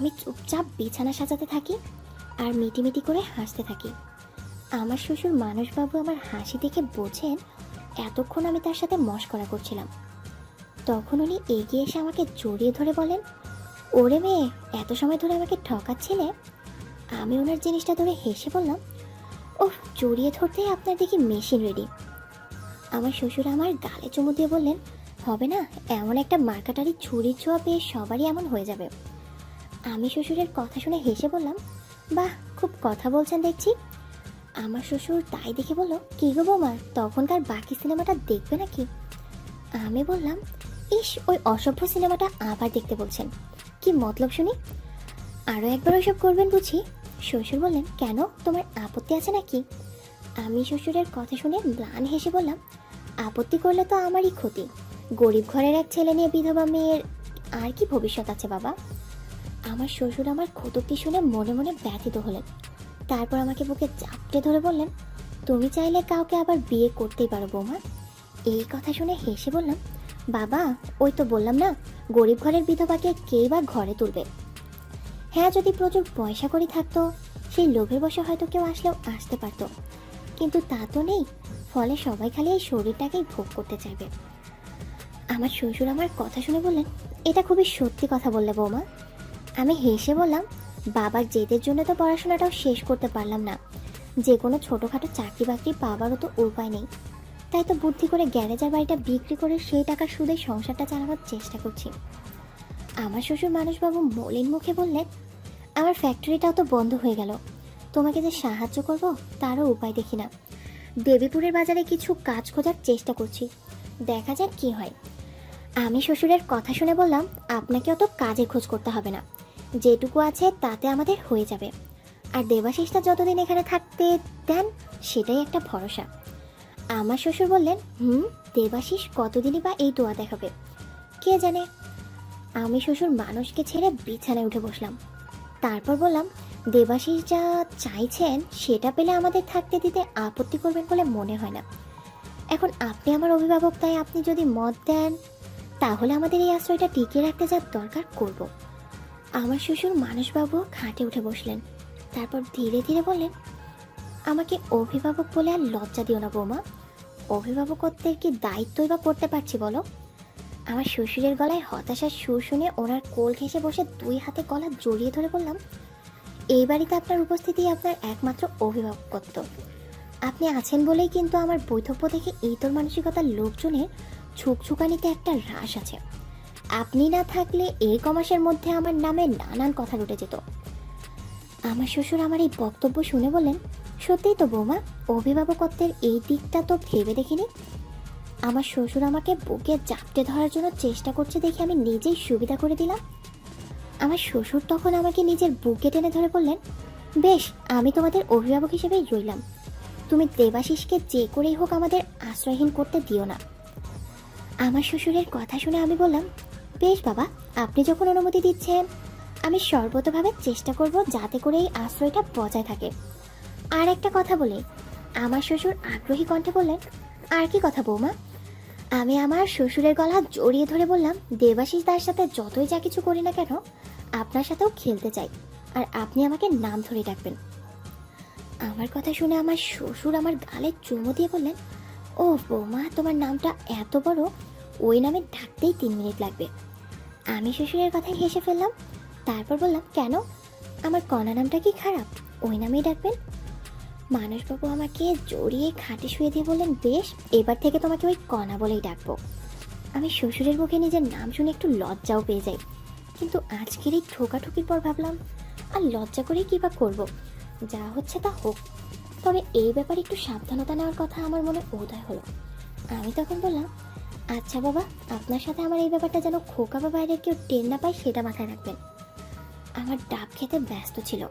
আমি চুপচাপ বিছানা সাজাতে থাকি আর মিটিমিটি করে হাসতে থাকি। আমার শ্বশুর মানসবাবু আমার হাসি দেখে বোঝেন এতক্ষণ আমি তার সাথে মশকরা করছিলাম। তখন উনি এগিয়ে এসে আমাকে জড়িয়ে ধরে বলেন, ওরে মেয়ে, এত সময় ধরে আমাকে ঠকাচ্ছিলে। আমি ওনার জিনিসটা ধরে হেসে বললাম, ওহ, জড়িয়ে ধরতেই আপনার দেখি মেশিন রেডি। আমার শ্বশুর আমার গালে চুমু দিয়ে বললেন, হবে না, এমন একটা মার্কাটারি ছুরির ছোঁয়া পেয়ে সবারই এমন হয়ে যাবে। আমি শ্বশুরের কথা শুনে হেসে বললাম, বাহ, খুব কথা বলছেন দেখছি। আমার শ্বশুর তাই দেখে বলল, কি গো বৌমা, তখনকার বাকি সিনেমাটা দেখবে নাকি? আমি বললাম, ইস, ওই অসভ্য সিনেমাটা আবার দেখতে বলছেন, কি মতলব শুনি? আরও একবার ওইসব করবেন বুঝি? শ্বশুর বললেন, কেন, তোমার আপত্তি আছে নাকি? আমি শ্বশুরের কথা শুনে ম্লান হেসে বললাম, আপত্তি করলে তো আমারই ক্ষতি। গরিব ঘরের এক ছেলে নিয়ে বিধবা মেয়ের আর কি ভবিষ্যৎ আছে বাবা? আমার শ্বশুর আমার কটূক্তি শুনে মনে মনে ব্যথিত হলেন। তারপর আমাকে বুকে চাপটে ধরে বললেন, তুমি চাইলে কাউকে আবার বিয়ে করতেই পারো বৌমা। এই কথা শুনে হেসে বললাম, বাবা, ওই তো বললাম না, গরিব ঘরের বিধবাকে কেই বা ঘরে তুলবে। হ্যাঁ, যদি প্রচুর পয়সা করি থাকতো, সেই লোভের বশে হয়তো কেউ আসলেও আসতে পারতো, কিন্তু তা তো নেই। ফলে সবাই খালি এই শরীরটাকেই ভোগ করতে চাইবে। আমার শ্বশুর আমার কথা শুনে বললেন, এটা খুবই সত্যি কথা বললে বৌমা। আমি হেসে বললাম, বাবার জেদের জন্য তো পড়াশোনাটাও শেষ করতে পারলাম না, যে কোনো ছোটোখাটো চাকরি বাকরি পাবারও তো উপায় নেই। তাই তো বুদ্ধি করে গ্যারেজের বাড়িটা বিক্রি করে সেই টাকার সুদে সংসারটা চালানোর চেষ্টা করছি। আমার শ্বশুর মানসবাবু মলিন মুখে বললেন, আমার ফ্যাক্টরিটাও তো বন্ধ হয়ে গেল, তোমাকে যে সাহায্য করব তারও উপায় দেখি না। দেবীপুরের বাজারে কিছু কাজ খোঁজার চেষ্টা করছি, দেখা যাক কি হয়। আমি শ্বশুরের কথা শুনে বললাম, আপনাকে অত কাজের খোঁজ করতে হবে না, যেটুকু আছে তাতে আমাদের হয়ে যাবে। আর দেবাশিসটা যতদিন এখানে থাকতে দেন সেটাই একটা ভরসা। আমার শ্বশুর বললেন, দেবাশিস কতদিনই বা এই দোয়া দেখাবে, কে জানে। আমি শ্বশুর মানুষকে ছেড়ে বিছানায় উঠে বসলাম। তারপর বললাম, দেবাশিস যা চাইছেন সেটা পেলে আমাদের থাকতে দিতে আপত্তি করবেন বলে মনে হয় না। এখন আপনি আমার অভিভাবক, তাই আপনি যদি মত দেন তাহলে আমাদের এই আশ্রয়টা টিকিয়ে রাখতে যা দরকার করব। আমার শ্বশুর মানসবাবু খাটে উঠে বসলেন। তারপর ধীরে ধীরে বললেন, আমাকে অভিভাবক বলে আর লজ্জা দিও না বৌমা। অভিভাবকত্বের কি দায়িত্বই বা করতে পারছি বলো? আমার শ্বশুরের গলায় হতাশার সুর শুনে ওনার কোল ঘেঁষে বসে দুই হাতে গলা জড়িয়ে ধরে বললাম, এই বাড়িতে আপনার উপস্থিতি আপনার একমাত্র অভিভাবকত্ব। আপনি আছেন বলেই কিন্তু আমার বৈধব্য দেখে ইতর মানসিকতার লোকজনের ছুকছুকানিতে একটা হ্রাস আছে। আপনি না থাকলে এই কমাসের মধ্যে আমার নামে নানান কথা উঠে যেত। আমার শ্বশুর আমার এই বক্তব্য শুনে বললেন, সত্যিই তো বৌমা, অভিভাবকত্বের এই দিকটা তো ভেবে দেখিনি। আমার শ্বশুর আমাকে বুকে জাপটে ধরার জন্য চেষ্টা করছে দেখে আমি নিজেই সুবিধা করে দিলাম। আমার শ্বশুর তখন আমাকে নিজের বুকে টেনে ধরে বললেন, বেশ, আমি তোমাদের অভিভাবক হিসেবেই রইলাম। তুমি দেবাশিসকে যে করেই হোক আমাদের আশ্রয়হীন করতে দিও না। আমার শ্বশুরের কথা শুনে আমি বললাম, বেশ বাবা, আপনি যখন অনুমতি দিচ্ছেন আমি সর্বতভাবে চেষ্টা করব যাতে করে এই আশ্রয়টা বজায় থাকে। আর একটা কথা বলি। আমার শ্বশুর আগ্রহী কণ্ঠে বললেন, আর কি কথা বৌমা? আমি আমার শ্বশুরের গলা জড়িয়ে ধরে বললাম, দেবাশিস তার সাথে যতই যা কিছু করি না কেন আপনার সাথেও খেলতে চাই, আর আপনি আমাকে নাম ধরে ডাকবেন। আমার কথা শুনে আমার শ্বশুর আমার গালে চুমু দিয়ে বললেন, ও বৌমা, তোমার নামটা এত বড়, ওই নামে ডাকতেই 3 মিনিট লাগবে। আমি শ্বশুরের কথায় হেসে ফেললাম। তারপর বললাম, কেন, আমার কণা নামটা কি খারাপ? ওই নামেই ডাকবেন। মানসবাবু আমাকে জড়িয়ে খাটে শুয়ে দিয়ে বললেন, বেশ, এবার থেকে তোমাকে ওই কণা বলেই ডাকবো। আমি শ্বশুরের মুখে নিজের নাম শুনে একটু লজ্জাও পেয়ে যাই, কিন্তু আজকের এই ঠোকাঠুকির পর ভাবলাম, আর লজ্জা করে কী বা করবো, যা হচ্ছে তা হোক। তবে এই ব্যাপারে একটু সাবধানতা নেওয়ার কথা আমার মনে উদয় হলো। আমি তখন বললাম, আচ্ছা বাবা, আপনার সাথে আমার এই ব্যাপারটা যেন খোকা বা বাইরের কেউ টের না পায় সেটা মাথায় রাখবেন। আমার ডাব খেতে ব্যস্ত ছিল।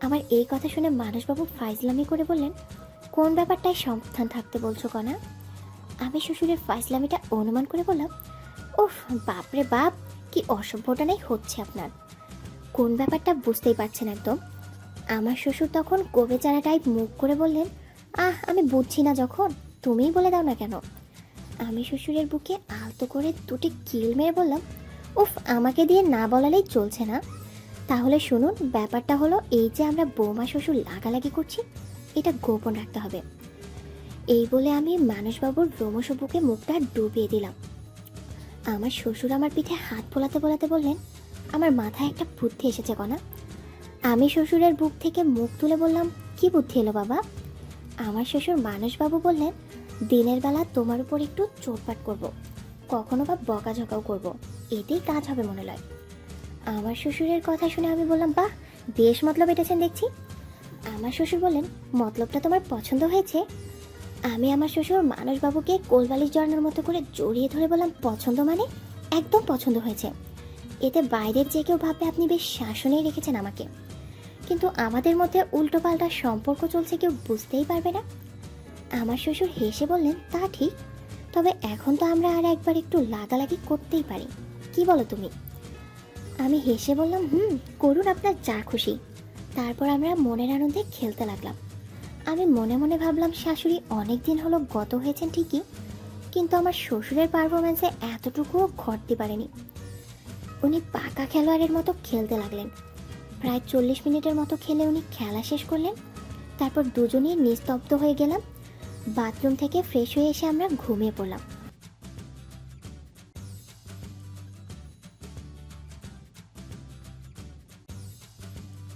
আমার এই কথা শুনে মানসবাবু ফাইজলামি করে বললেন, কোন ব্যাপারটায় সাবধান থাকতে বলছো কণা? আমি শ্বশুরের ফাইজলামিটা অনুমান করে বললাম, উফ, বাপরে বাপ, কি অসভ্যটাই হচ্ছে আপনার। কোন ব্যাপারটা বুঝতেই পারছেন একদম। আমার শ্বশুর তখন কবে চারা টাইপ মুখ করে বললেন, আমি বুঝছি না যখন, তুমিই বলে দাও না কেন। আমি শ্বশুরের বুকে আলতো করে দুটি কিল মেরে বললাম, উফ, আমাকে দিয়ে না বলালেই চলছে না। তাহলে শুনুন, ব্যাপারটা হলো এই যে আমরা বৌমা শ্বশুর লাগালাগি করছি, এটা গোপন রাখতে হবে। এই বলে আমি মানসবাবুর রোমশ বুকে মুখটা ডুবিয়ে দিলাম। আমার শ্বশুর আমার পিঠে হাত বোলাতে বোলাতে বললেন, আমার মাথায় একটা বুদ্ধি এসেছে কণা। আমি শ্বশুরের বুক থেকে মুখ তুলে বললাম, কি বুদ্ধি এলো বাবা? আমার শ্বশুর মানসবাবু বললেন, দিনের বেলা তোমার উপর একটু চোটপাট করব, কখনো বা বকাঝকাও করব, এতেই কাজ হবে মনে হয়। আমার শ্বশুরের কথা শুনে আমি বললাম, বাহ, বেশ মতলব এটেছেন দেখছি। আমার শ্বশুর বললেন, মতলবটা তোমার পছন্দ হয়েছে? আমি আমার শ্বশুর মানসবাবুকে কোলবালিশ জড়ানোর মতো করে জড়িয়ে ধরে বললাম, পছন্দ মানে একদম পছন্দ হয়েছে। এতে বাইরের যে কেউ ভাববে আপনি বেশ শাসনেই রেখেছেন আমাকে, কিন্তু আমাদের মধ্যে উল্টো পাল্টা সম্পর্ক চলছে, কেউ বুঝতেই পারবে না। আমার শ্বশুর হেসে বললেন, তা ঠিক, তবে এখন তো আমরা আর একবার একটু লাগালাগি করতেই পারি, কি বলো তুমি? আমি হেসে বললাম, করুন আপনার যা খুশি। তারপর আমরা মনের আনন্দে খেলতে লাগলাম। আমি মনে মনে ভাবলাম, শাশুড়ি অনেক দিন হলো গত হয়েছেন ঠিকই, কিন্তু আমার শ্বশুরের পারফরমেন্সে এতটুকুও ঘটতে পারেনি। উনি পাকা খেলোয়াড়ের মতো খেলতে লাগলেন। প্রায় 40 মিনিটের মতো খেলে উনি খেলা শেষ করলেন। তারপর দুজনেই নিস্তব্ধ হয়ে গেলাম। বাথরুম থেকে ফ্রেশ হয়ে এসে আমরা ঘুমিয়ে পড়লাম।